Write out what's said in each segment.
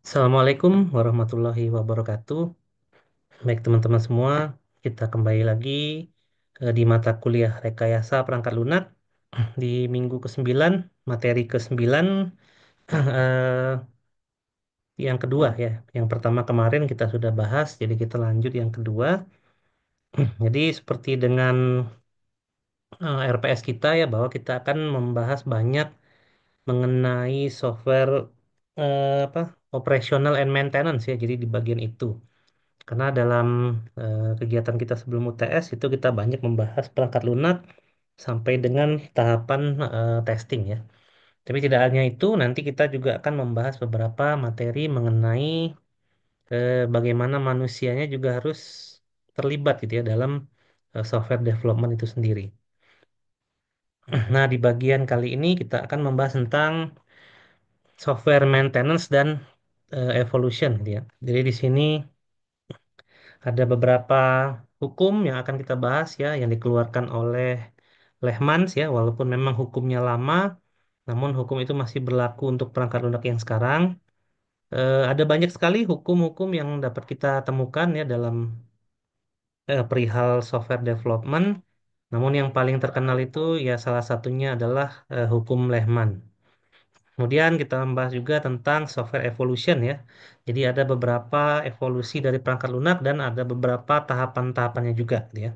Assalamualaikum warahmatullahi wabarakatuh. Baik teman-teman semua, kita kembali lagi di mata kuliah Rekayasa Perangkat Lunak di minggu ke-9, materi ke-9 eh, yang kedua ya. Yang pertama kemarin kita sudah bahas, jadi kita lanjut yang kedua. Jadi seperti dengan RPS kita ya, bahwa kita akan membahas banyak mengenai software apa operational and maintenance ya. Jadi di bagian itu. Karena dalam kegiatan kita sebelum UTS itu kita banyak membahas perangkat lunak sampai dengan tahapan testing ya. Tapi tidak hanya itu, nanti kita juga akan membahas beberapa materi mengenai bagaimana manusianya juga harus terlibat gitu ya dalam software development itu sendiri. Nah, di bagian kali ini kita akan membahas tentang software maintenance dan evolution gitu ya. Jadi di sini ada beberapa hukum yang akan kita bahas ya, yang dikeluarkan oleh Lehmans ya, walaupun memang hukumnya lama, namun hukum itu masih berlaku untuk perangkat lunak yang sekarang. Ada banyak sekali hukum-hukum yang dapat kita temukan ya dalam perihal software development. Namun yang paling terkenal itu ya salah satunya adalah hukum Lehman. Kemudian kita membahas juga tentang software evolution ya. Jadi ada beberapa evolusi dari perangkat lunak dan ada beberapa tahapan-tahapannya juga gitu ya.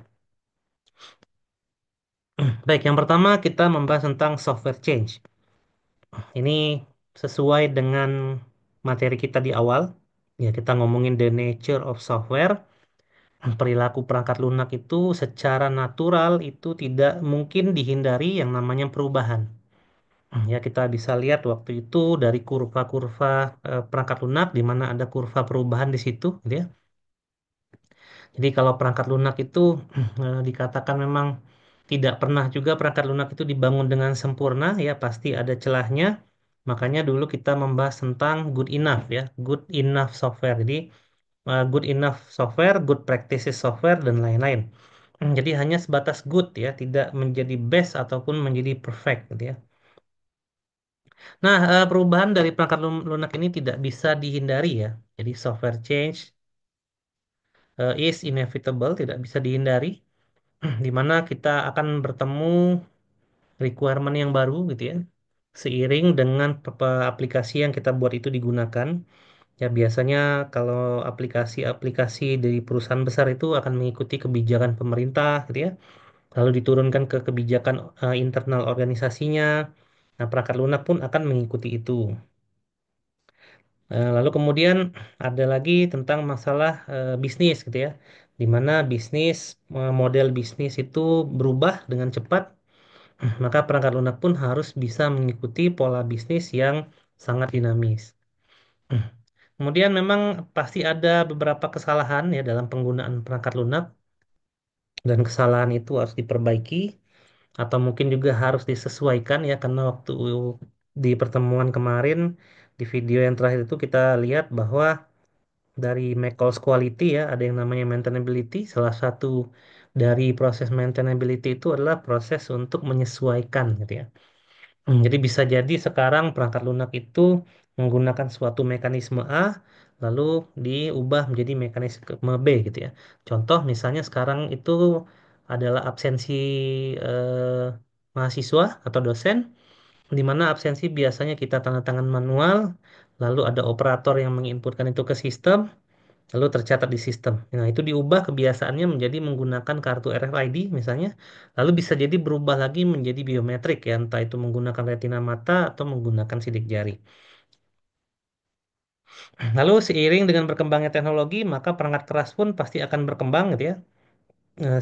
Baik, yang pertama kita membahas tentang software change. Ini sesuai dengan materi kita di awal. Ya, kita ngomongin the nature of software. Perilaku perangkat lunak itu secara natural itu tidak mungkin dihindari yang namanya perubahan. Ya, kita bisa lihat waktu itu dari kurva-kurva perangkat lunak di mana ada kurva perubahan di situ, gitu ya. Jadi kalau perangkat lunak itu dikatakan memang tidak pernah juga perangkat lunak itu dibangun dengan sempurna, ya pasti ada celahnya. Makanya dulu kita membahas tentang good enough ya, good enough software. Jadi good enough software, good practices software dan lain-lain. Jadi hanya sebatas good ya, tidak menjadi best ataupun menjadi perfect gitu ya. Nah, perubahan dari perangkat lunak ini tidak bisa dihindari ya. Jadi software change is inevitable, tidak bisa dihindari. Di mana kita akan bertemu requirement yang baru gitu ya. Seiring dengan aplikasi yang kita buat itu digunakan. Ya biasanya kalau aplikasi-aplikasi dari perusahaan besar itu akan mengikuti kebijakan pemerintah gitu ya. Lalu diturunkan ke kebijakan internal organisasinya. Nah, perangkat lunak pun akan mengikuti itu. Lalu kemudian ada lagi tentang masalah bisnis gitu ya. Di mana bisnis model bisnis itu berubah dengan cepat. Maka perangkat lunak pun harus bisa mengikuti pola bisnis yang sangat dinamis. Kemudian memang pasti ada beberapa kesalahan ya dalam penggunaan perangkat lunak dan kesalahan itu harus diperbaiki atau mungkin juga harus disesuaikan ya karena waktu di pertemuan kemarin di video yang terakhir itu kita lihat bahwa dari McCall's Quality ya ada yang namanya maintainability. Salah satu dari proses maintainability itu adalah proses untuk menyesuaikan gitu ya. Jadi bisa jadi sekarang perangkat lunak itu menggunakan suatu mekanisme A, lalu diubah menjadi mekanisme B gitu ya. Contoh misalnya sekarang itu adalah absensi eh, mahasiswa atau dosen, di mana absensi biasanya kita tanda tangan manual, lalu ada operator yang menginputkan itu ke sistem, lalu tercatat di sistem. Nah, itu diubah kebiasaannya menjadi menggunakan kartu RFID misalnya, lalu bisa jadi berubah lagi menjadi biometrik ya, entah itu menggunakan retina mata atau menggunakan sidik jari. Lalu seiring dengan berkembangnya teknologi, maka perangkat keras pun pasti akan berkembang gitu ya.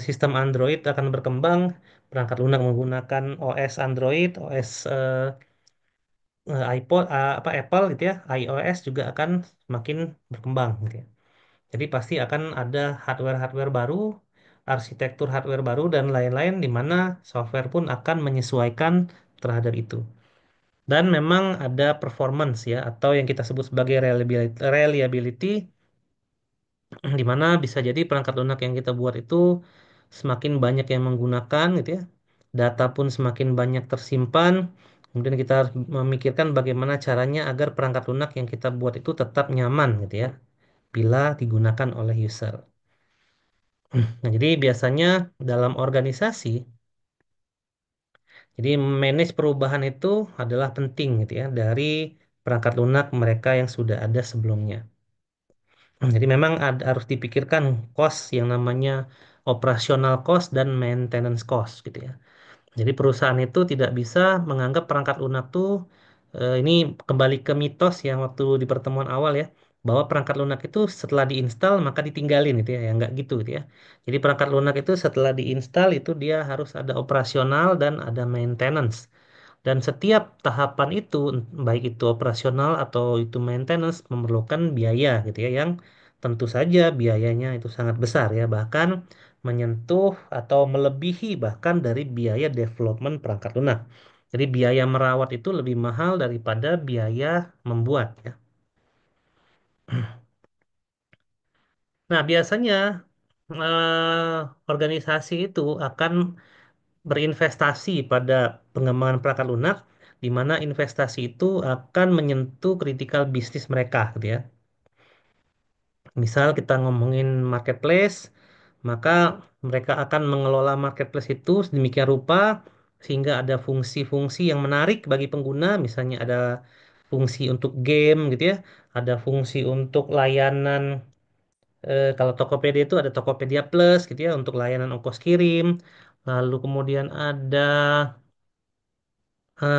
Sistem Android akan berkembang, perangkat lunak menggunakan OS Android, OS iPod, apa Apple gitu ya, iOS juga akan semakin berkembang gitu ya. Jadi pasti akan ada hardware-hardware baru, arsitektur hardware baru dan lain-lain di mana software pun akan menyesuaikan terhadap itu. Dan memang ada performance ya atau yang kita sebut sebagai reliability di mana bisa jadi perangkat lunak yang kita buat itu semakin banyak yang menggunakan gitu ya. Data pun semakin banyak tersimpan, Kemudian kita harus memikirkan bagaimana caranya agar perangkat lunak yang kita buat itu tetap nyaman gitu ya, bila digunakan oleh user. Nah, jadi biasanya dalam organisasi, jadi manage perubahan itu adalah penting gitu ya dari perangkat lunak mereka yang sudah ada sebelumnya. Jadi memang harus dipikirkan cost yang namanya operational cost dan maintenance cost gitu ya. Jadi perusahaan itu tidak bisa menganggap perangkat lunak tuh ini kembali ke mitos yang waktu di pertemuan awal ya, bahwa perangkat lunak itu setelah diinstal maka ditinggalin gitu ya, ya nggak gitu gitu ya. Jadi perangkat lunak itu setelah diinstal itu dia harus ada operasional dan ada maintenance. Dan setiap tahapan itu, baik itu operasional atau itu maintenance, memerlukan biaya gitu ya, yang tentu saja biayanya itu sangat besar ya, bahkan menyentuh atau melebihi bahkan dari biaya development perangkat lunak. Jadi biaya merawat itu lebih mahal daripada biaya membuat ya. Nah, biasanya organisasi itu akan berinvestasi pada pengembangan perangkat lunak, di mana investasi itu akan menyentuh kritikal bisnis mereka, gitu ya. Misal kita ngomongin marketplace, maka mereka akan mengelola marketplace itu sedemikian rupa sehingga ada fungsi-fungsi yang menarik bagi pengguna, misalnya ada fungsi untuk game, gitu ya, ada fungsi untuk layanan. Kalau Tokopedia itu ada Tokopedia Plus, gitu ya, untuk layanan ongkos kirim. Lalu kemudian ada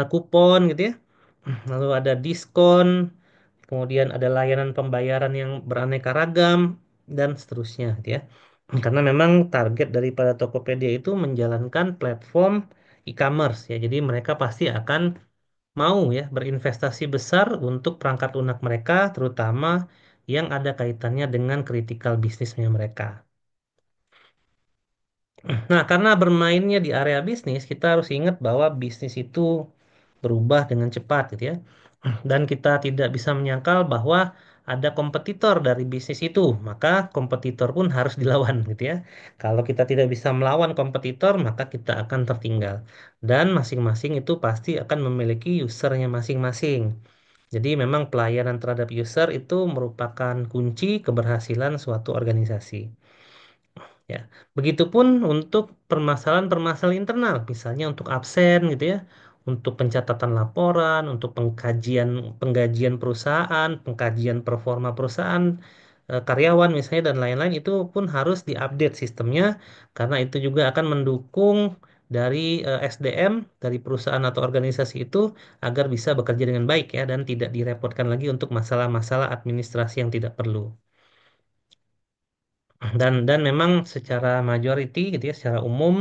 kupon gitu ya. Lalu ada diskon, kemudian ada layanan pembayaran yang beraneka ragam dan seterusnya gitu ya. Karena memang target daripada Tokopedia itu menjalankan platform e-commerce ya. Jadi mereka pasti akan mau ya berinvestasi besar untuk perangkat lunak mereka, terutama yang ada kaitannya dengan critical bisnisnya mereka. Nah, karena bermainnya di area bisnis, kita harus ingat bahwa bisnis itu berubah dengan cepat gitu ya. Dan kita tidak bisa menyangkal bahwa ada kompetitor dari bisnis itu, maka kompetitor pun harus dilawan gitu ya. Kalau kita tidak bisa melawan kompetitor, maka kita akan tertinggal. Dan masing-masing itu pasti akan memiliki usernya masing-masing. Jadi memang pelayanan terhadap user itu merupakan kunci keberhasilan suatu organisasi. Ya, begitupun untuk permasalahan-permasalahan internal, misalnya untuk absen gitu ya, untuk pencatatan laporan, untuk pengkajian penggajian perusahaan, pengkajian performa perusahaan, karyawan misalnya dan lain-lain itu pun harus diupdate sistemnya karena itu juga akan mendukung dari SDM dari perusahaan atau organisasi itu agar bisa bekerja dengan baik ya dan tidak direpotkan lagi untuk masalah-masalah administrasi yang tidak perlu. Dan memang secara majority gitu ya, secara umum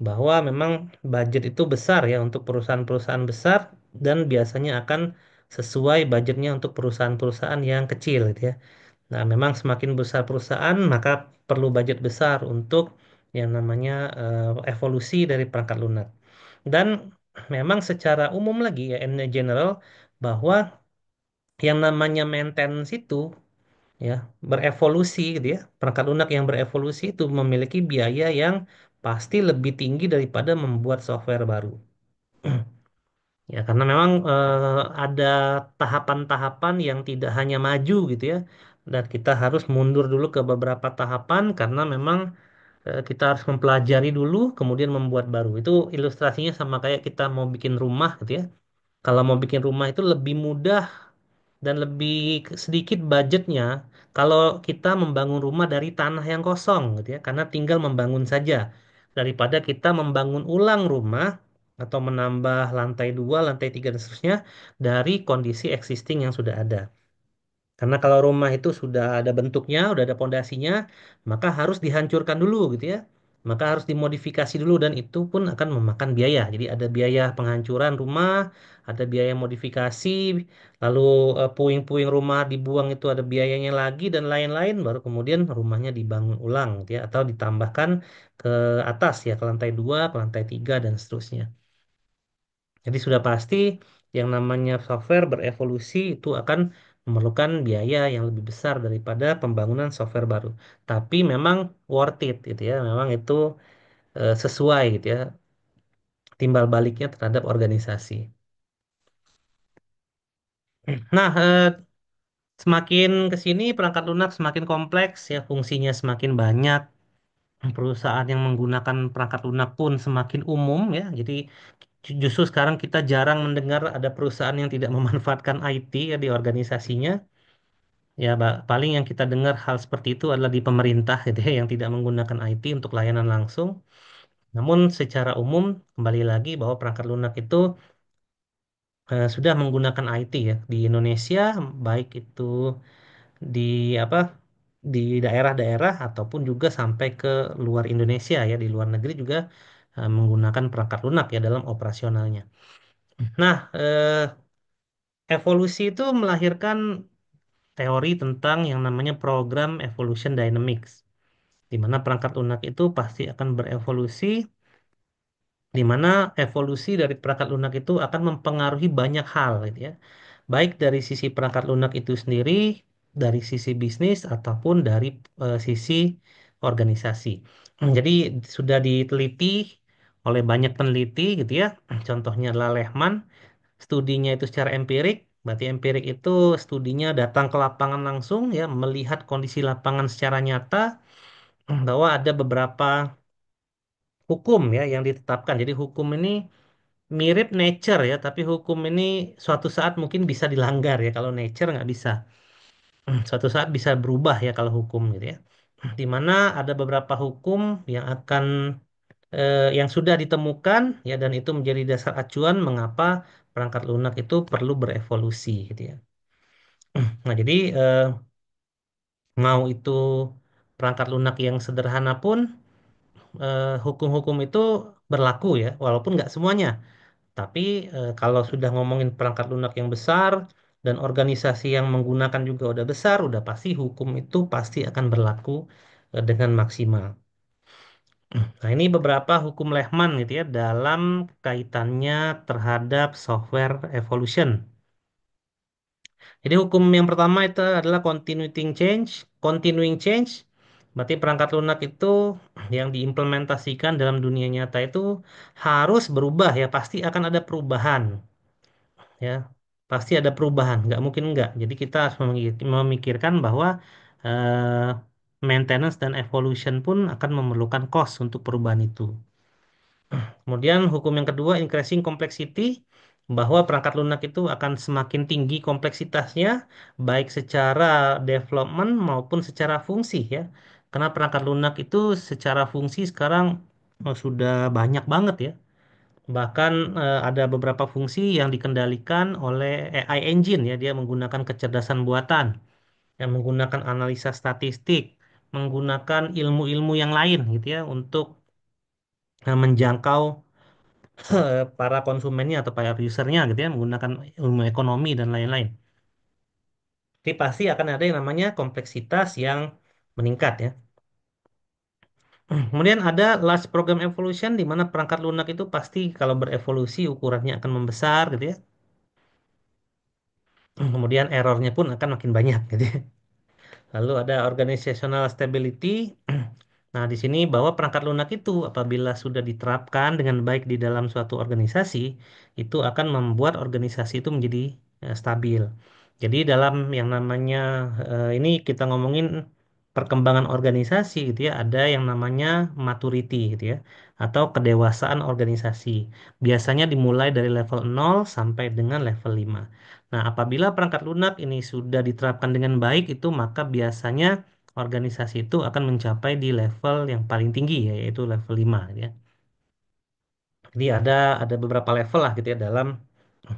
bahwa memang budget itu besar ya untuk perusahaan-perusahaan besar dan biasanya akan sesuai budgetnya untuk perusahaan-perusahaan yang kecil gitu ya. Nah, memang semakin besar perusahaan maka perlu budget besar untuk yang namanya evolusi dari perangkat lunak. Dan memang secara umum lagi ya in general bahwa yang namanya maintenance itu ya berevolusi gitu ya, perangkat lunak yang berevolusi itu memiliki biaya yang pasti lebih tinggi daripada membuat software baru ya karena memang ada tahapan-tahapan yang tidak hanya maju gitu ya dan kita harus mundur dulu ke beberapa tahapan karena memang kita harus mempelajari dulu kemudian membuat baru. Itu ilustrasinya sama kayak kita mau bikin rumah gitu ya. Kalau mau bikin rumah itu lebih mudah dan lebih sedikit budgetnya kalau kita membangun rumah dari tanah yang kosong gitu ya karena tinggal membangun saja daripada kita membangun ulang rumah atau menambah lantai 2, lantai 3 dan seterusnya dari kondisi existing yang sudah ada. Karena kalau rumah itu sudah ada bentuknya, udah ada pondasinya, maka harus dihancurkan dulu gitu ya. Maka harus dimodifikasi dulu dan itu pun akan memakan biaya. Jadi ada biaya penghancuran rumah, ada biaya modifikasi, lalu puing-puing rumah dibuang itu ada biayanya lagi dan lain-lain. Baru kemudian rumahnya dibangun ulang gitu ya, atau ditambahkan ke atas ya, ke lantai 2, ke lantai 3 dan seterusnya. Jadi sudah pasti yang namanya software berevolusi itu akan memerlukan biaya yang lebih besar daripada pembangunan software baru. Tapi memang worth it gitu ya. Memang itu sesuai gitu ya. timbal baliknya terhadap organisasi. Nah, semakin ke sini perangkat lunak semakin kompleks ya, fungsinya semakin banyak. Perusahaan yang menggunakan perangkat lunak pun semakin umum ya. Jadi justru sekarang kita jarang mendengar ada perusahaan yang tidak memanfaatkan IT ya di organisasinya. Ya, paling yang kita dengar hal seperti itu adalah di pemerintah gitu ya, yang tidak menggunakan IT untuk layanan langsung. Namun secara umum kembali lagi bahwa perangkat lunak itu sudah menggunakan IT ya di Indonesia, baik itu di apa di daerah-daerah ataupun juga sampai ke luar Indonesia ya, di luar negeri juga menggunakan perangkat lunak ya dalam operasionalnya. Nah, evolusi itu melahirkan teori tentang yang namanya program evolution dynamics, di mana perangkat lunak itu pasti akan berevolusi, di mana evolusi dari perangkat lunak itu akan mempengaruhi banyak hal gitu ya. Baik dari sisi perangkat lunak itu sendiri, dari sisi bisnis ataupun dari sisi organisasi. Jadi sudah diteliti oleh banyak peneliti gitu ya. Contohnya adalah Lehman, studinya itu secara empirik. Berarti empirik itu studinya datang ke lapangan langsung ya, melihat kondisi lapangan secara nyata bahwa ada beberapa hukum ya yang ditetapkan. Jadi hukum ini mirip nature ya, tapi hukum ini suatu saat mungkin bisa dilanggar ya. Kalau nature nggak bisa. Suatu saat bisa berubah ya kalau hukum gitu ya. Di mana ada beberapa hukum yang akan yang sudah ditemukan ya, dan itu menjadi dasar acuan mengapa perangkat lunak itu perlu berevolusi gitu ya. Nah, jadi mau itu perangkat lunak yang sederhana pun hukum-hukum itu berlaku ya, walaupun nggak semuanya. Tapi kalau sudah ngomongin perangkat lunak yang besar dan organisasi yang menggunakan juga udah besar, udah pasti hukum itu pasti akan berlaku dengan maksimal. Nah, ini beberapa hukum Lehman gitu ya dalam kaitannya terhadap software evolution. Jadi hukum yang pertama itu adalah continuing change. Berarti perangkat lunak itu yang diimplementasikan dalam dunia nyata itu harus berubah ya, pasti akan ada perubahan ya, pasti ada perubahan, nggak mungkin nggak. Jadi kita harus memikirkan bahwa maintenance dan evolution pun akan memerlukan cost untuk perubahan itu. Kemudian hukum yang kedua, increasing complexity, bahwa perangkat lunak itu akan semakin tinggi kompleksitasnya, baik secara development maupun secara fungsi ya. Karena perangkat lunak itu secara fungsi sekarang sudah banyak banget ya. Bahkan ada beberapa fungsi yang dikendalikan oleh AI engine ya, dia menggunakan kecerdasan buatan, yang menggunakan analisa statistik, menggunakan ilmu-ilmu yang lain gitu ya untuk menjangkau para konsumennya atau para usernya gitu ya, menggunakan ilmu ekonomi dan lain-lain. Jadi pasti akan ada yang namanya kompleksitas yang meningkat ya. Kemudian ada large program evolution, di mana perangkat lunak itu pasti kalau berevolusi ukurannya akan membesar gitu ya. Kemudian errornya pun akan makin banyak gitu ya. Lalu ada organizational stability. Nah, di sini bahwa perangkat lunak itu apabila sudah diterapkan dengan baik di dalam suatu organisasi, itu akan membuat organisasi itu menjadi stabil. Jadi dalam yang namanya ini kita ngomongin perkembangan organisasi gitu ya, ada yang namanya maturity gitu ya, atau kedewasaan organisasi. Biasanya dimulai dari level 0 sampai dengan level 5. Nah, apabila perangkat lunak ini sudah diterapkan dengan baik itu, maka biasanya organisasi itu akan mencapai di level yang paling tinggi ya, yaitu level 5 ya. Jadi ada beberapa level lah gitu ya dalam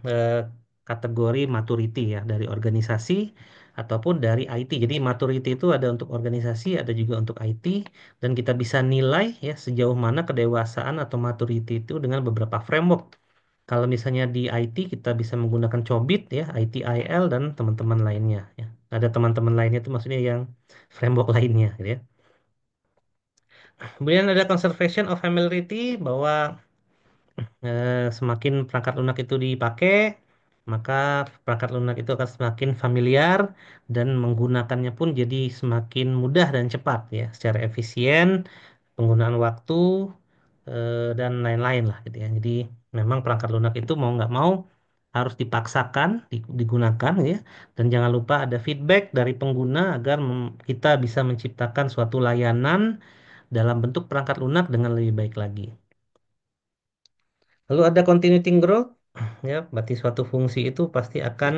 eh, kategori maturity ya, dari organisasi ataupun dari IT. Jadi maturity itu ada untuk organisasi, ada juga untuk IT, dan kita bisa nilai ya sejauh mana kedewasaan atau maturity itu dengan beberapa framework. Kalau misalnya di IT kita bisa menggunakan Cobit ya, ITIL dan teman-teman lainnya ya. Ada teman-teman lainnya itu maksudnya yang framework lainnya gitu ya. Kemudian ada conservation of familiarity, bahwa semakin perangkat lunak itu dipakai, maka perangkat lunak itu akan semakin familiar dan menggunakannya pun jadi semakin mudah dan cepat ya, secara efisien, penggunaan waktu, dan lain-lain lah gitu ya. Jadi memang perangkat lunak itu mau nggak mau harus dipaksakan digunakan ya. Dan jangan lupa ada feedback dari pengguna agar kita bisa menciptakan suatu layanan dalam bentuk perangkat lunak dengan lebih baik lagi. Lalu ada continuity growth, ya, berarti suatu fungsi itu pasti akan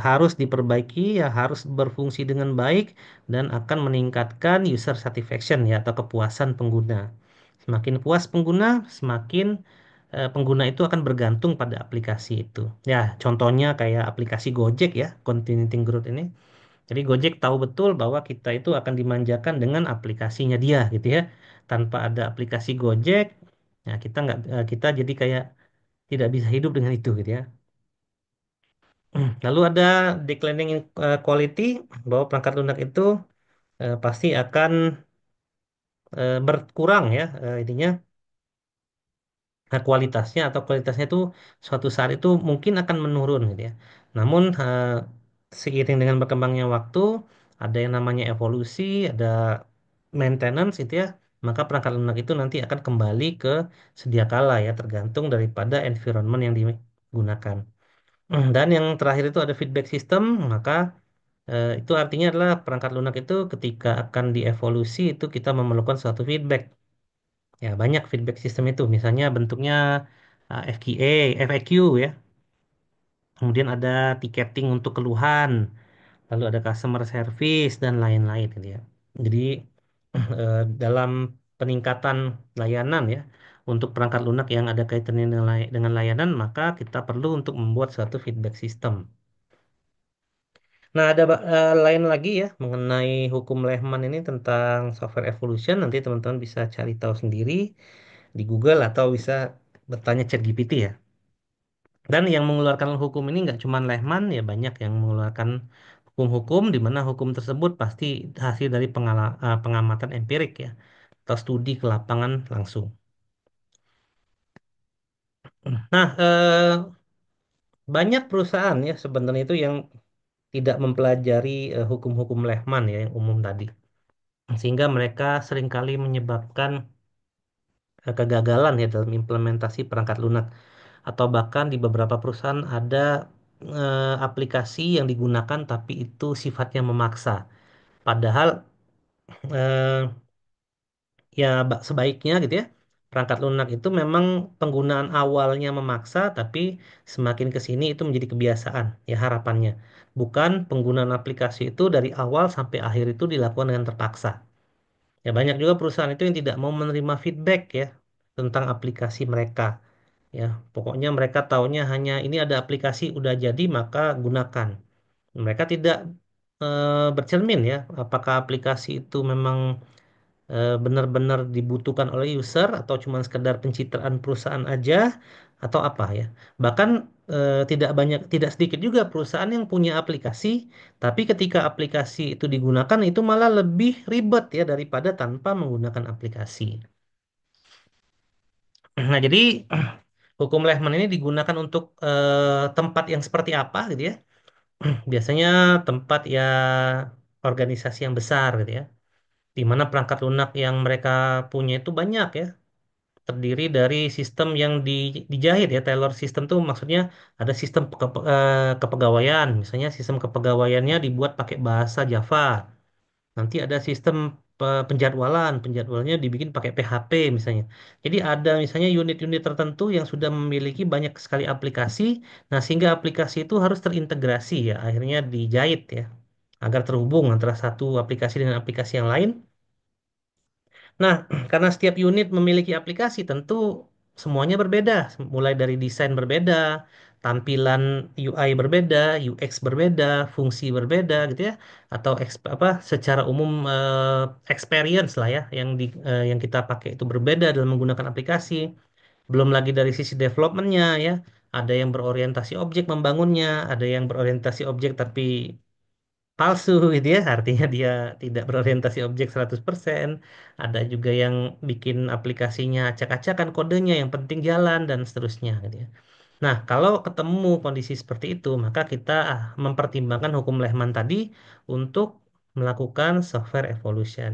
harus diperbaiki, ya harus berfungsi dengan baik dan akan meningkatkan user satisfaction ya atau kepuasan pengguna. Semakin puas pengguna, semakin pengguna itu akan bergantung pada aplikasi itu. Ya, contohnya kayak aplikasi Gojek ya, continuity growth ini. Jadi Gojek tahu betul bahwa kita itu akan dimanjakan dengan aplikasinya dia gitu ya. Tanpa ada aplikasi Gojek, ya kita nggak kita jadi kayak tidak bisa hidup dengan itu gitu ya. Lalu ada declining quality, bahwa perangkat lunak itu pasti akan berkurang ya intinya kualitasnya, atau kualitasnya itu suatu saat itu mungkin akan menurun gitu ya. Namun seiring dengan berkembangnya waktu, ada yang namanya evolusi, ada maintenance itu ya, maka perangkat lunak itu nanti akan kembali ke sedia kala ya, tergantung daripada environment yang digunakan. Dan yang terakhir itu ada feedback system, maka itu artinya adalah perangkat lunak itu ketika akan dievolusi itu kita memerlukan suatu feedback. Ya, banyak feedback system itu. Misalnya bentuknya FQA, FAQ ya. Kemudian ada ticketing untuk keluhan, lalu ada customer service dan lain-lain gitu ya. Jadi dalam peningkatan layanan ya untuk perangkat lunak yang ada kaitannya dengan dengan layanan, maka kita perlu untuk membuat suatu feedback system. Nah, ada lain lagi ya mengenai hukum Lehman ini tentang software evolution. Nanti teman-teman bisa cari tahu sendiri di Google atau bisa bertanya ChatGPT ya. Dan yang mengeluarkan hukum ini nggak cuma Lehman ya, banyak yang mengeluarkan hukum-hukum di mana hukum tersebut pasti hasil dari pengamatan empirik ya atau studi ke lapangan langsung. Nah, banyak perusahaan ya sebenarnya itu yang tidak mempelajari hukum-hukum Lehman ya yang umum tadi. Sehingga mereka seringkali menyebabkan kegagalan ya dalam implementasi perangkat lunak, atau bahkan di beberapa perusahaan ada aplikasi yang digunakan tapi itu sifatnya memaksa. Padahal eh, ya sebaiknya gitu ya, perangkat lunak itu memang penggunaan awalnya memaksa, tapi semakin ke sini itu menjadi kebiasaan ya harapannya. Bukan penggunaan aplikasi itu dari awal sampai akhir itu dilakukan dengan terpaksa. Ya banyak juga perusahaan itu yang tidak mau menerima feedback ya tentang aplikasi mereka. Ya, pokoknya mereka taunya hanya ini ada aplikasi udah jadi maka gunakan. Mereka tidak bercermin ya, apakah aplikasi itu memang benar-benar dibutuhkan oleh user atau cuma sekedar pencitraan perusahaan aja atau apa ya. Bahkan tidak sedikit juga perusahaan yang punya aplikasi, tapi ketika aplikasi itu digunakan itu malah lebih ribet ya daripada tanpa menggunakan aplikasi. Nah, jadi hukum Lehman ini digunakan untuk tempat yang seperti apa gitu ya. Biasanya tempat ya organisasi yang besar gitu ya. Di mana perangkat lunak yang mereka punya itu banyak ya. Terdiri dari sistem yang dijahit ya. Tailor system tuh maksudnya ada sistem kepegawaian. Misalnya sistem kepegawaiannya dibuat pakai bahasa Java. Nanti ada sistem penjadwalan, penjadwalannya dibikin pakai PHP misalnya. Jadi ada misalnya unit-unit tertentu yang sudah memiliki banyak sekali aplikasi, nah sehingga aplikasi itu harus terintegrasi ya, akhirnya dijahit ya, agar terhubung antara satu aplikasi dengan aplikasi yang lain. Nah, karena setiap unit memiliki aplikasi, tentu semuanya berbeda, mulai dari desain berbeda, tampilan UI berbeda, UX berbeda, fungsi berbeda gitu ya, atau apa secara umum experience lah ya yang kita pakai itu berbeda dalam menggunakan aplikasi. Belum lagi dari sisi developmentnya ya, ada yang berorientasi objek membangunnya, ada yang berorientasi objek tapi palsu gitu ya, artinya dia tidak berorientasi objek 100%. Ada juga yang bikin aplikasinya acak-acakan kodenya, yang penting jalan dan seterusnya gitu ya. Nah, kalau ketemu kondisi seperti itu, maka kita mempertimbangkan hukum Lehman tadi untuk melakukan software evolution.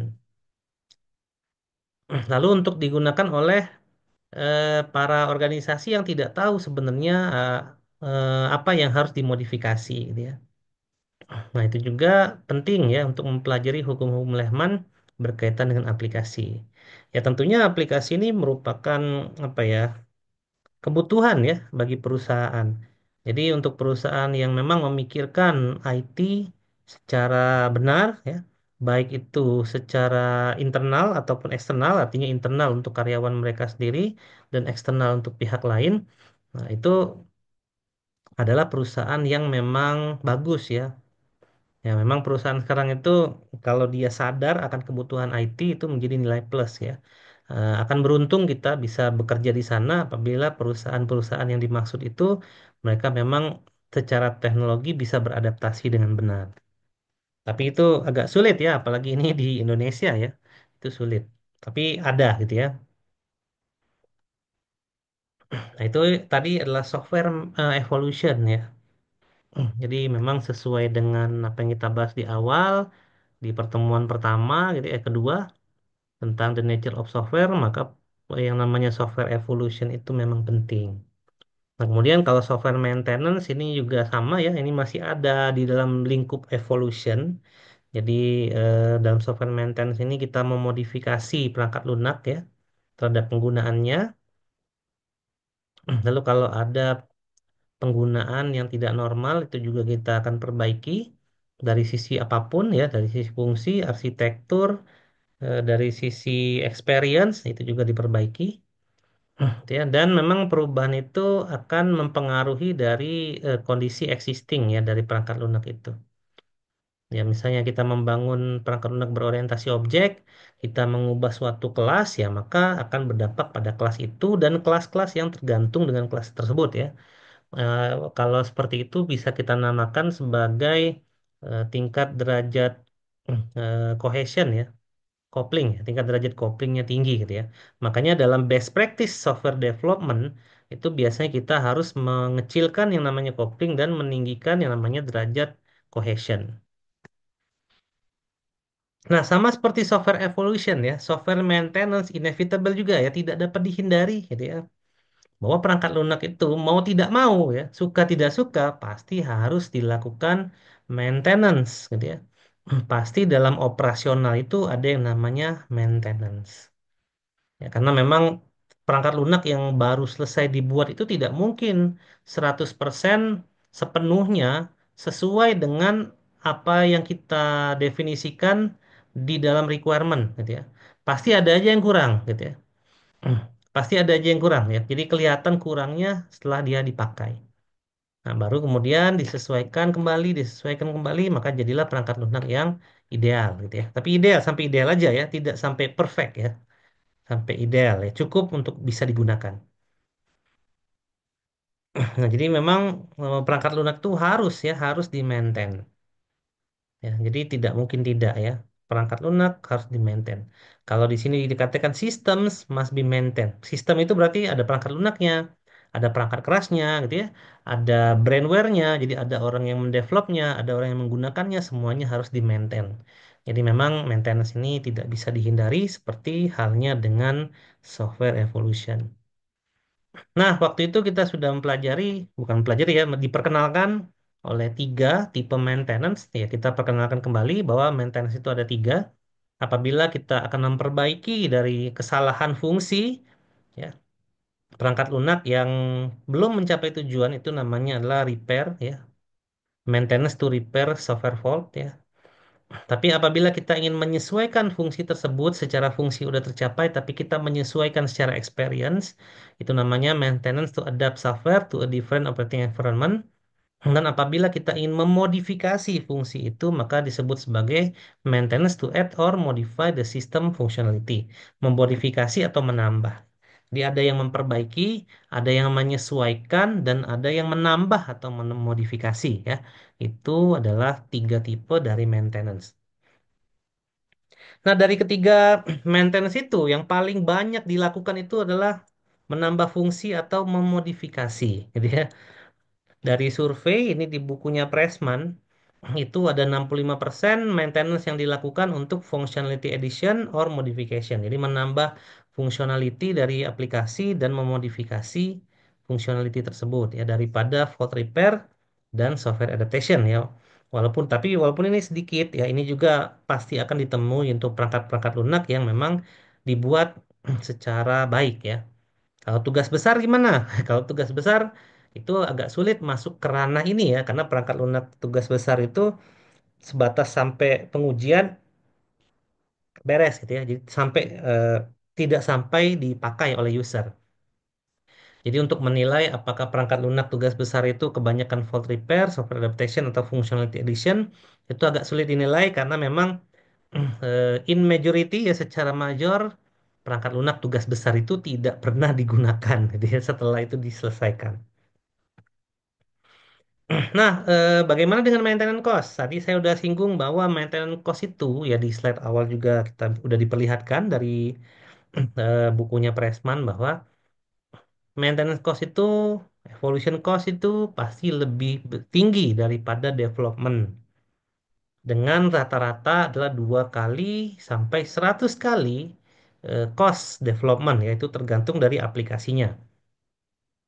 Lalu untuk digunakan oleh para organisasi yang tidak tahu sebenarnya apa yang harus dimodifikasi, gitu ya. Nah, itu juga penting ya untuk mempelajari hukum-hukum Lehman berkaitan dengan aplikasi. Ya, tentunya aplikasi ini merupakan apa ya, kebutuhan ya bagi perusahaan. Jadi untuk perusahaan yang memang memikirkan IT secara benar ya, baik itu secara internal ataupun eksternal, artinya internal untuk karyawan mereka sendiri dan eksternal untuk pihak lain. Nah, itu adalah perusahaan yang memang bagus ya. Ya, memang perusahaan sekarang itu kalau dia sadar akan kebutuhan IT itu menjadi nilai plus ya. Akan beruntung kita bisa bekerja di sana apabila perusahaan-perusahaan yang dimaksud itu mereka memang secara teknologi bisa beradaptasi dengan benar. Tapi itu agak sulit ya, apalagi ini di Indonesia ya. Itu sulit. Tapi ada gitu ya. Nah, itu tadi adalah software evolution ya. Jadi memang sesuai dengan apa yang kita bahas di awal, di pertemuan pertama gitu ya, kedua tentang the nature of software, maka yang namanya software evolution itu memang penting. Nah, kemudian kalau software maintenance ini juga sama ya, ini masih ada di dalam lingkup evolution. Jadi dalam software maintenance ini kita memodifikasi perangkat lunak ya terhadap penggunaannya. Lalu kalau ada penggunaan yang tidak normal itu juga kita akan perbaiki dari sisi apapun ya, dari sisi fungsi, arsitektur, dari sisi experience itu juga diperbaiki. Gitu ya. Dan memang perubahan itu akan mempengaruhi dari kondisi existing ya dari perangkat lunak itu. Ya, misalnya kita membangun perangkat lunak berorientasi objek, kita mengubah suatu kelas ya, maka akan berdampak pada kelas itu dan kelas-kelas yang tergantung dengan kelas tersebut ya. Eh, Kalau seperti itu bisa kita namakan sebagai tingkat derajat cohesion ya, coupling ya, tingkat derajat couplingnya tinggi gitu ya. Makanya dalam best practice software development itu biasanya kita harus mengecilkan yang namanya coupling dan meninggikan yang namanya derajat cohesion. Nah, sama seperti software evolution ya, software maintenance inevitable juga ya, tidak dapat dihindari gitu ya. Bahwa perangkat lunak itu mau tidak mau ya, suka tidak suka pasti harus dilakukan maintenance gitu ya. Pasti dalam operasional itu ada yang namanya maintenance. Ya, karena memang perangkat lunak yang baru selesai dibuat itu tidak mungkin 100% sepenuhnya sesuai dengan apa yang kita definisikan di dalam requirement gitu ya. Pasti ada aja yang kurang gitu ya. Pasti ada aja yang kurang ya. Jadi kelihatan kurangnya setelah dia dipakai. Nah, baru kemudian disesuaikan kembali, maka jadilah perangkat lunak yang ideal gitu ya. Tapi ideal sampai ideal aja ya, tidak sampai perfect ya, sampai ideal ya, cukup untuk bisa digunakan. Nah, jadi memang perangkat lunak itu harus ya, harus di-maintain. Ya, jadi tidak mungkin tidak ya. Perangkat lunak harus di-maintain. Kalau di sini dikatakan systems must be maintained. Sistem itu berarti ada perangkat lunaknya, ada perangkat kerasnya gitu ya, ada brandware-nya, jadi ada orang yang mendevelopnya, ada orang yang menggunakannya, semuanya harus di-maintain. Jadi memang maintenance ini tidak bisa dihindari seperti halnya dengan software evolution. Nah, waktu itu kita sudah mempelajari, bukan mempelajari ya, diperkenalkan oleh tiga tipe maintenance. Ya, kita perkenalkan kembali bahwa maintenance itu ada tiga. Apabila kita akan memperbaiki dari kesalahan fungsi, ya, perangkat lunak yang belum mencapai tujuan itu namanya adalah repair, ya, maintenance to repair software fault, ya. Tapi apabila kita ingin menyesuaikan fungsi tersebut secara fungsi udah tercapai, tapi kita menyesuaikan secara experience, itu namanya maintenance to adapt software to a different operating environment. Dan apabila kita ingin memodifikasi fungsi itu, maka disebut sebagai maintenance to add or modify the system functionality. Memodifikasi atau menambah. Jadi ada yang memperbaiki, ada yang menyesuaikan, dan ada yang menambah atau memodifikasi ya. Itu adalah tiga tipe dari maintenance. Nah, dari ketiga maintenance itu, yang paling banyak dilakukan itu adalah menambah fungsi atau memodifikasi. Jadi ya, dari survei ini di bukunya Pressman, itu ada 65% maintenance yang dilakukan untuk functionality addition or modification. Jadi menambah fungsionality dari aplikasi dan memodifikasi fungsionality tersebut ya daripada fault repair dan software adaptation ya. Walaupun ini sedikit ya ini juga pasti akan ditemui untuk perangkat-perangkat lunak yang memang dibuat secara baik ya. Kalau tugas besar gimana? Kalau tugas besar itu agak sulit masuk ke ranah ini ya karena perangkat lunak tugas besar itu sebatas sampai pengujian beres gitu ya. Jadi sampai tidak sampai dipakai oleh user. Jadi untuk menilai apakah perangkat lunak tugas besar itu kebanyakan fault repair, software adaptation atau functionality addition itu agak sulit dinilai karena memang in majority ya secara major perangkat lunak tugas besar itu tidak pernah digunakan gitu ya setelah itu diselesaikan. Nah, bagaimana dengan maintenance cost? Tadi saya udah singgung bahwa maintenance cost itu ya di slide awal juga kita udah diperlihatkan dari bukunya Pressman bahwa maintenance cost itu, evolution cost itu pasti lebih tinggi daripada development. Dengan rata-rata adalah 2 kali sampai 100 kali cost development, yaitu tergantung dari aplikasinya.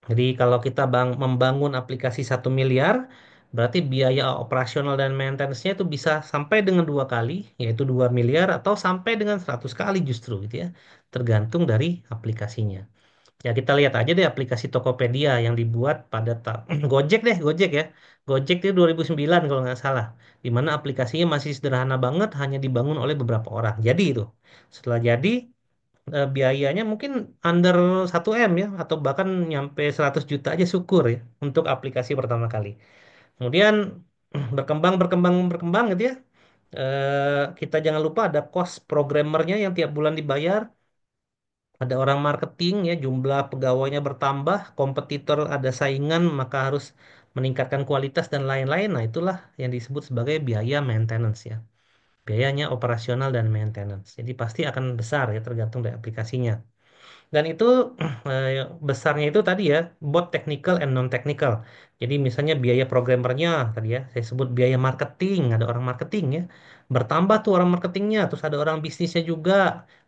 Jadi kalau kita membangun aplikasi 1 miliar, berarti biaya operasional dan maintenance-nya itu bisa sampai dengan 2 kali, yaitu 2 miliar, atau sampai dengan 100 kali justru gitu ya. Tergantung dari aplikasinya. Ya kita lihat aja deh aplikasi Tokopedia yang dibuat pada Gojek deh, Gojek ya. Gojek itu 2009 kalau nggak salah. Di mana aplikasinya masih sederhana banget, hanya dibangun oleh beberapa orang. Jadi itu. Setelah jadi, biayanya mungkin under 1 M ya atau bahkan nyampe 100 juta aja syukur ya untuk aplikasi pertama kali. Kemudian berkembang berkembang berkembang gitu ya. Kita jangan lupa ada cost programmernya yang tiap bulan dibayar, ada orang marketing ya, jumlah pegawainya bertambah, kompetitor ada saingan, maka harus meningkatkan kualitas dan lain-lain. Nah, itulah yang disebut sebagai biaya maintenance ya. Biayanya operasional dan maintenance. Jadi pasti akan besar ya tergantung dari aplikasinya. Dan itu besarnya itu tadi ya, both technical and non-technical. Jadi misalnya biaya programmernya tadi ya, saya sebut biaya marketing, ada orang marketing ya. Bertambah tuh orang marketingnya, terus ada orang bisnisnya juga,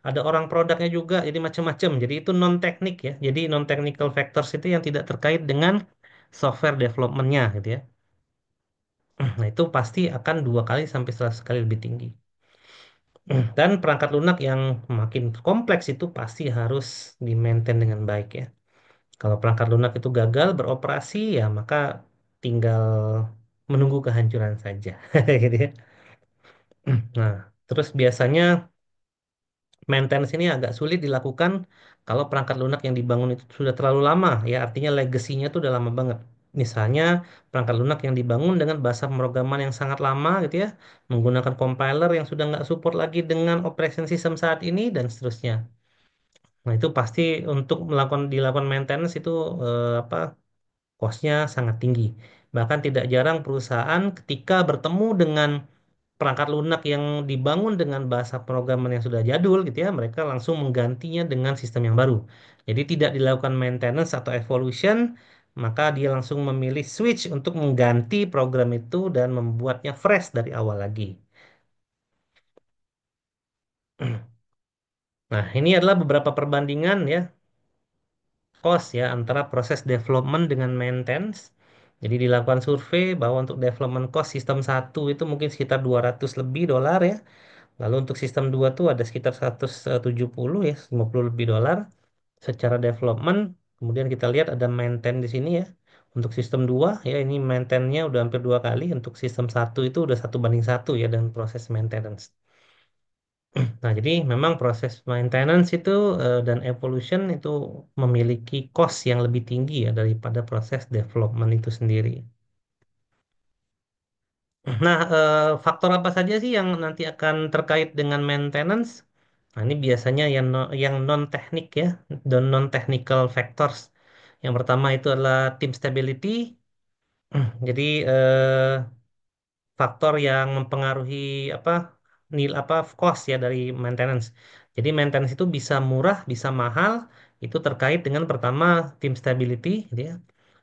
ada orang produknya juga, jadi macam-macam. Jadi itu non-teknik ya. Jadi non-technical factors itu yang tidak terkait dengan software developmentnya gitu ya. Nah itu pasti akan 2 kali sampai 100 kali lebih tinggi. Dan perangkat lunak yang makin kompleks itu pasti harus di-maintain dengan baik ya. Kalau perangkat lunak itu gagal beroperasi ya maka tinggal menunggu kehancuran saja. Gitu ya. Nah, terus biasanya maintenance ini agak sulit dilakukan kalau perangkat lunak yang dibangun itu sudah terlalu lama ya artinya legasinya itu udah lama banget. Misalnya perangkat lunak yang dibangun dengan bahasa pemrograman yang sangat lama gitu ya, menggunakan compiler yang sudah nggak support lagi dengan operation system saat ini dan seterusnya. Nah, itu pasti untuk dilakukan maintenance itu apa cost-nya sangat tinggi. Bahkan tidak jarang perusahaan ketika bertemu dengan perangkat lunak yang dibangun dengan bahasa pemrograman yang sudah jadul gitu ya, mereka langsung menggantinya dengan sistem yang baru. Jadi tidak dilakukan maintenance atau evolution, maka dia langsung memilih switch untuk mengganti program itu dan membuatnya fresh dari awal lagi. Nah, ini adalah beberapa perbandingan ya cost ya antara proses development dengan maintenance. Jadi dilakukan survei bahwa untuk development cost sistem satu itu mungkin sekitar 200 lebih dolar ya. Lalu untuk sistem 2 tuh ada sekitar 170 ya, 50 lebih dolar secara development. Kemudian kita lihat ada maintain di sini ya. Untuk sistem 2 ya ini maintainnya udah hampir 2 kali. Untuk sistem satu itu udah 1 banding 1 ya dengan proses maintenance. Nah, jadi memang proses maintenance itu dan evolution itu memiliki cost yang lebih tinggi ya daripada proses development itu sendiri. Nah, faktor apa saja sih yang nanti akan terkait dengan maintenance? Nah, ini biasanya yang non teknik ya, dan non technical factors. Yang pertama itu adalah team stability. Jadi faktor yang mempengaruhi apa apa cost ya dari maintenance. Jadi maintenance itu bisa murah, bisa mahal. Itu terkait dengan pertama team stability, gitu ya.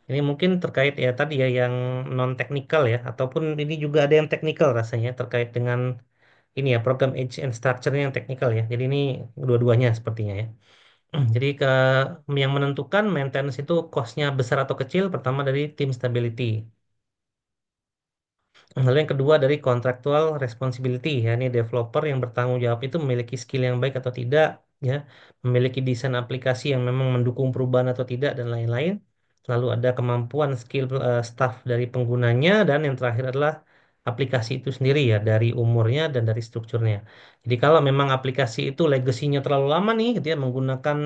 Ini mungkin terkait ya tadi ya yang non teknikal ya, ataupun ini juga ada yang teknikal rasanya terkait dengan ini ya program Age and Structure yang teknikal ya. Jadi ini dua-duanya sepertinya ya. Jadi yang menentukan maintenance itu cost-nya besar atau kecil pertama dari tim stability. Lalu yang kedua dari contractual responsibility ya, ini developer yang bertanggung jawab itu memiliki skill yang baik atau tidak ya, memiliki desain aplikasi yang memang mendukung perubahan atau tidak dan lain-lain. Lalu ada kemampuan skill staff dari penggunanya dan yang terakhir adalah aplikasi itu sendiri ya dari umurnya dan dari strukturnya. Jadi kalau memang aplikasi itu legasinya terlalu lama nih gitu ya menggunakan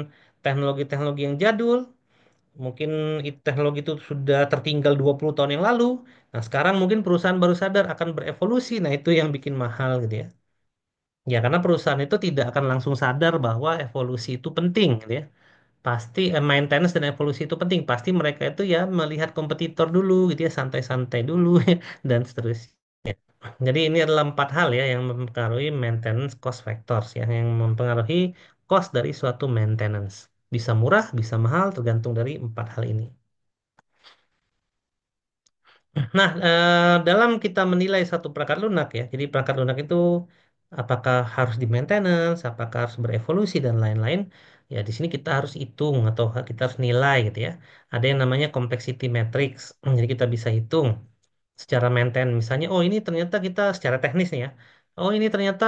teknologi-teknologi yang jadul, mungkin teknologi itu sudah tertinggal 20 tahun yang lalu. Nah, sekarang mungkin perusahaan baru sadar akan berevolusi. Nah, itu yang bikin mahal gitu ya. Ya, karena perusahaan itu tidak akan langsung sadar bahwa evolusi itu penting gitu ya. Pasti maintenance dan evolusi itu penting. Pasti mereka itu ya melihat kompetitor dulu gitu ya, santai-santai dulu dan seterusnya. Jadi ini adalah empat hal ya yang mempengaruhi maintenance cost factors ya, yang mempengaruhi cost dari suatu maintenance. Bisa murah, bisa mahal, tergantung dari empat hal ini. Nah, dalam kita menilai satu perangkat lunak ya, jadi perangkat lunak itu apakah harus di maintenance, apakah harus berevolusi dan lain-lain. Ya, di sini kita harus hitung atau kita harus nilai gitu ya. Ada yang namanya complexity matrix. Jadi kita bisa hitung secara maintain. Misalnya, oh ini ternyata kita secara teknis nih ya. Oh ini ternyata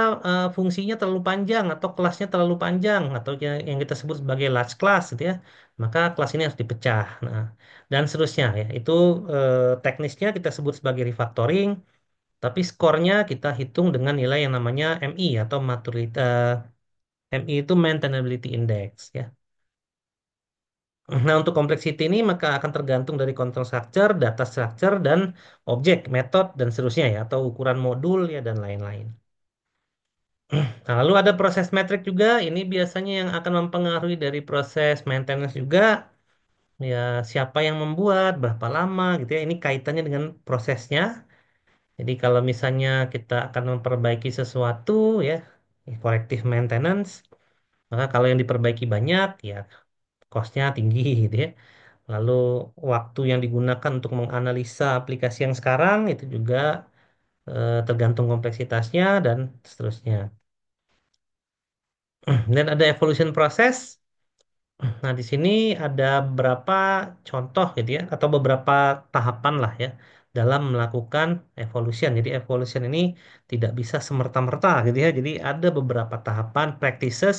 fungsinya terlalu panjang atau kelasnya terlalu panjang atau yang kita sebut sebagai large class gitu ya. Maka kelas ini harus dipecah. Nah, dan seterusnya ya. Itu teknisnya kita sebut sebagai refactoring, tapi skornya kita hitung dengan nilai yang namanya MI atau maturity MI itu maintainability index ya. Nah, untuk complexity ini maka akan tergantung dari control structure, data structure, dan objek, metode, dan seterusnya ya, atau ukuran modul ya, dan lain-lain. Nah, lalu ada proses metrik juga, ini biasanya yang akan mempengaruhi dari proses maintenance juga, ya siapa yang membuat, berapa lama gitu ya, ini kaitannya dengan prosesnya. Jadi kalau misalnya kita akan memperbaiki sesuatu ya, corrective maintenance, maka kalau yang diperbaiki banyak ya cost-nya tinggi gitu ya. Lalu waktu yang digunakan untuk menganalisa aplikasi yang sekarang itu juga tergantung kompleksitasnya dan seterusnya. Dan ada evolution proses. Nah, di sini ada beberapa contoh gitu ya, atau beberapa tahapan lah ya dalam melakukan evolution. Jadi evolution ini tidak bisa semerta-merta gitu ya. Jadi ada beberapa tahapan practices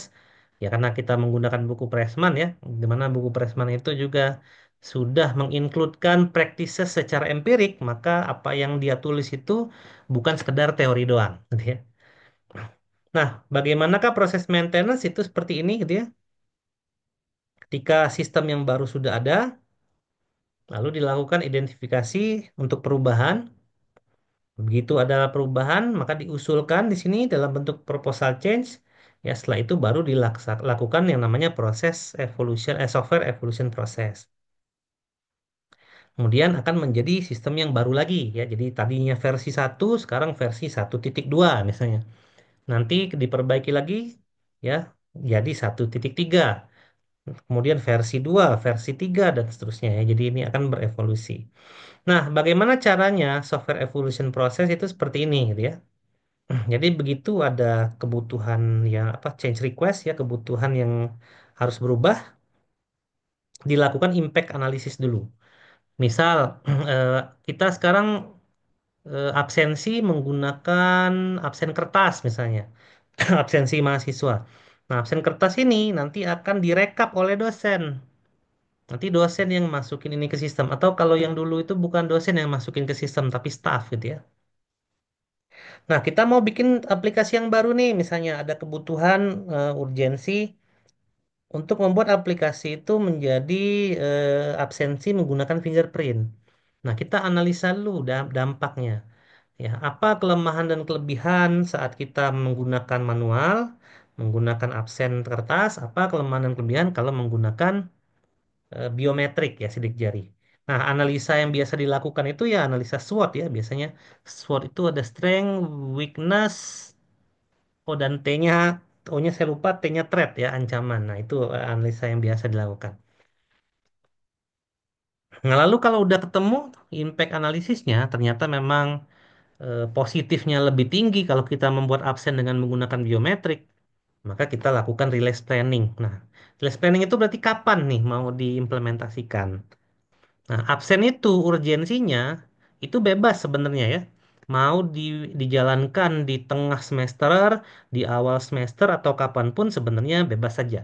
ya karena kita menggunakan buku Pressman ya, di mana buku Pressman itu juga sudah mengincludekan practices secara empirik, maka apa yang dia tulis itu bukan sekedar teori doang gitu ya. Nah, bagaimanakah proses maintenance itu seperti ini gitu ya? Ketika sistem yang baru sudah ada, lalu dilakukan identifikasi untuk perubahan. Begitu ada perubahan, maka diusulkan di sini dalam bentuk proposal change. Ya, setelah itu baru dilakukan yang namanya proses evolution, software evolution process. Kemudian akan menjadi sistem yang baru lagi ya. Jadi tadinya versi 1, sekarang versi 1.2 misalnya. Nanti diperbaiki lagi ya, jadi 1.3. Kemudian versi 2, versi 3 dan seterusnya ya. Jadi ini akan berevolusi. Nah, bagaimana caranya software evolution process itu seperti ini gitu ya. Jadi begitu ada kebutuhan ya apa change request ya, kebutuhan yang harus berubah, dilakukan impact analysis dulu. Misal eh, kita sekarang absensi menggunakan absen kertas misalnya, absensi mahasiswa. Nah, absen kertas ini nanti akan direkap oleh dosen. Nanti dosen yang masukin ini ke sistem. Atau kalau yang dulu itu bukan dosen yang masukin ke sistem, tapi staff gitu ya. Nah, kita mau bikin aplikasi yang baru nih. Misalnya ada kebutuhan urgensi untuk membuat aplikasi itu menjadi absensi menggunakan fingerprint. Nah, kita analisa dulu dampaknya. Ya, apa kelemahan dan kelebihan saat kita menggunakan manual, menggunakan absen kertas, apa kelemahan dan kelebihan kalau menggunakan biometrik ya sidik jari. Nah, analisa yang biasa dilakukan itu ya analisa SWOT ya. Biasanya SWOT itu ada strength, weakness, oh dan T-nya, O-nya saya lupa, T-nya threat ya, ancaman. Nah, itu analisa yang biasa dilakukan. Nah, lalu kalau udah ketemu impact analisisnya, ternyata memang positifnya lebih tinggi kalau kita membuat absen dengan menggunakan biometrik, maka kita lakukan release planning. Nah, release planning itu berarti kapan nih mau diimplementasikan? Nah, absen itu urgensinya itu bebas sebenarnya ya. Mau dijalankan di tengah semester, di awal semester atau kapanpun sebenarnya bebas saja.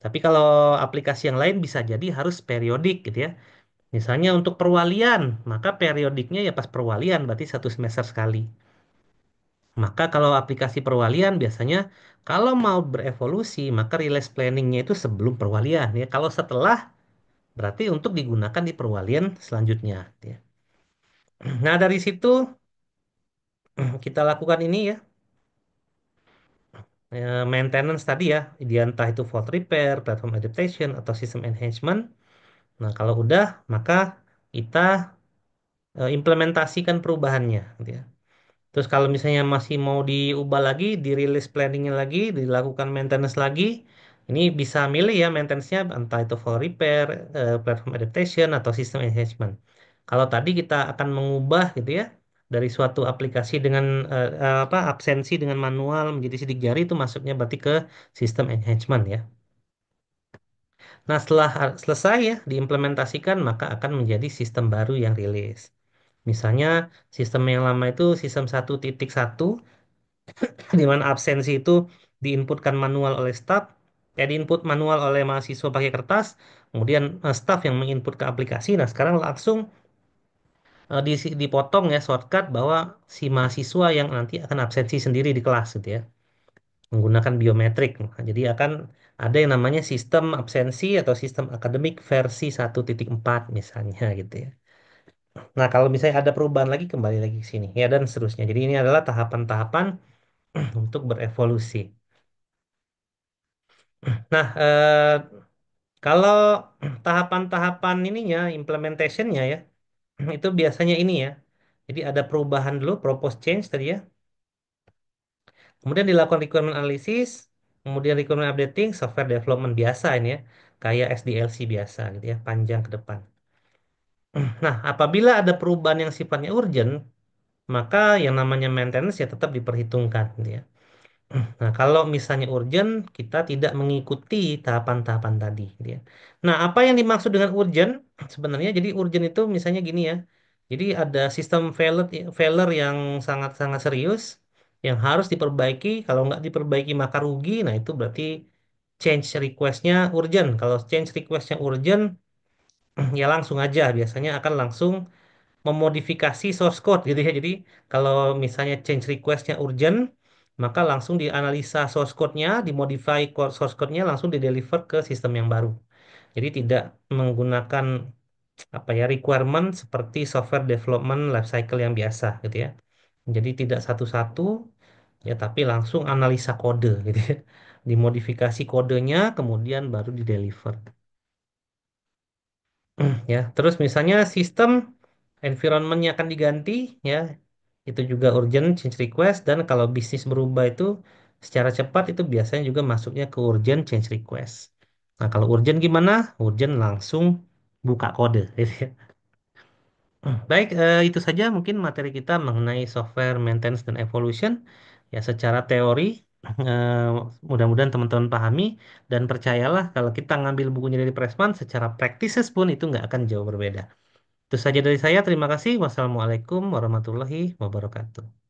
Tapi kalau aplikasi yang lain bisa jadi harus periodik gitu ya. Misalnya untuk perwalian, maka periodiknya ya pas perwalian berarti satu semester sekali. Maka kalau aplikasi perwalian biasanya kalau mau berevolusi maka release planningnya itu sebelum perwalian ya. Kalau setelah berarti untuk digunakan di perwalian selanjutnya ya. Nah, dari situ kita lakukan ini ya, maintenance tadi ya, dia entah itu fault repair, platform adaptation, atau system enhancement. Nah, kalau udah, maka kita implementasikan perubahannya, gitu ya. Terus kalau misalnya masih mau diubah lagi, di release planningnya lagi, dilakukan maintenance lagi, ini bisa milih ya maintenance-nya, entah itu full repair, platform adaptation, atau system enhancement. Kalau tadi kita akan mengubah gitu ya, dari suatu aplikasi dengan apa absensi dengan manual menjadi sidik jari itu masuknya berarti ke sistem enhancement ya. Nah, setelah selesai ya diimplementasikan, maka akan menjadi sistem baru yang rilis. Misalnya sistem yang lama itu sistem 1.1 di mana absensi itu diinputkan manual oleh staff, diinput manual oleh mahasiswa pakai kertas, kemudian staff yang menginput ke aplikasi. Nah, sekarang langsung dipotong ya shortcut bahwa si mahasiswa yang nanti akan absensi sendiri di kelas gitu ya, menggunakan biometrik. Nah, jadi akan ada yang namanya sistem absensi atau sistem akademik versi 1.4 misalnya gitu ya. Nah, kalau misalnya ada perubahan lagi kembali lagi ke sini ya dan seterusnya. Jadi ini adalah tahapan-tahapan untuk berevolusi. Nah, kalau tahapan-tahapan ininya, implementationnya ya, itu biasanya ini ya. Jadi ada perubahan dulu, propose change tadi ya. Kemudian dilakukan requirement analysis, kemudian requirement updating, software development biasa ini ya. Kayak SDLC biasa gitu ya, panjang ke depan. Nah, apabila ada perubahan yang sifatnya urgent, maka yang namanya maintenance ya tetap diperhitungkan gitu ya. Nah, kalau misalnya urgent, kita tidak mengikuti tahapan-tahapan tadi, gitu ya. Nah, apa yang dimaksud dengan urgent? Sebenarnya, jadi urgent itu misalnya gini ya. Jadi ada sistem failure yang sangat-sangat serius, yang harus diperbaiki. Kalau nggak diperbaiki maka rugi. Nah, itu berarti change request-nya urgent. Kalau change request-nya urgent, ya langsung aja. Biasanya akan langsung memodifikasi source code gitu ya. Jadi kalau misalnya change request-nya urgent, maka langsung dianalisa source code-nya, dimodify source code-nya, langsung di-deliver ke sistem yang baru. Jadi tidak menggunakan apa ya requirement seperti software development lifecycle yang biasa gitu ya. Jadi tidak satu-satu ya tapi langsung analisa kode gitu ya. Dimodifikasi kodenya kemudian baru di-deliver. Ya, terus misalnya sistem environment-nya akan diganti ya. Itu juga urgent change request dan kalau bisnis berubah itu secara cepat itu biasanya juga masuknya ke urgent change request. Nah, kalau urgent gimana? Urgent langsung buka kode gitu ya. Baik, itu saja mungkin materi kita mengenai software maintenance dan evolution. Ya, secara teori eh, mudah-mudahan teman-teman pahami dan percayalah kalau kita ngambil bukunya dari Pressman secara practices pun itu nggak akan jauh berbeda. Itu saja dari saya. Terima kasih. Wassalamualaikum warahmatullahi wabarakatuh.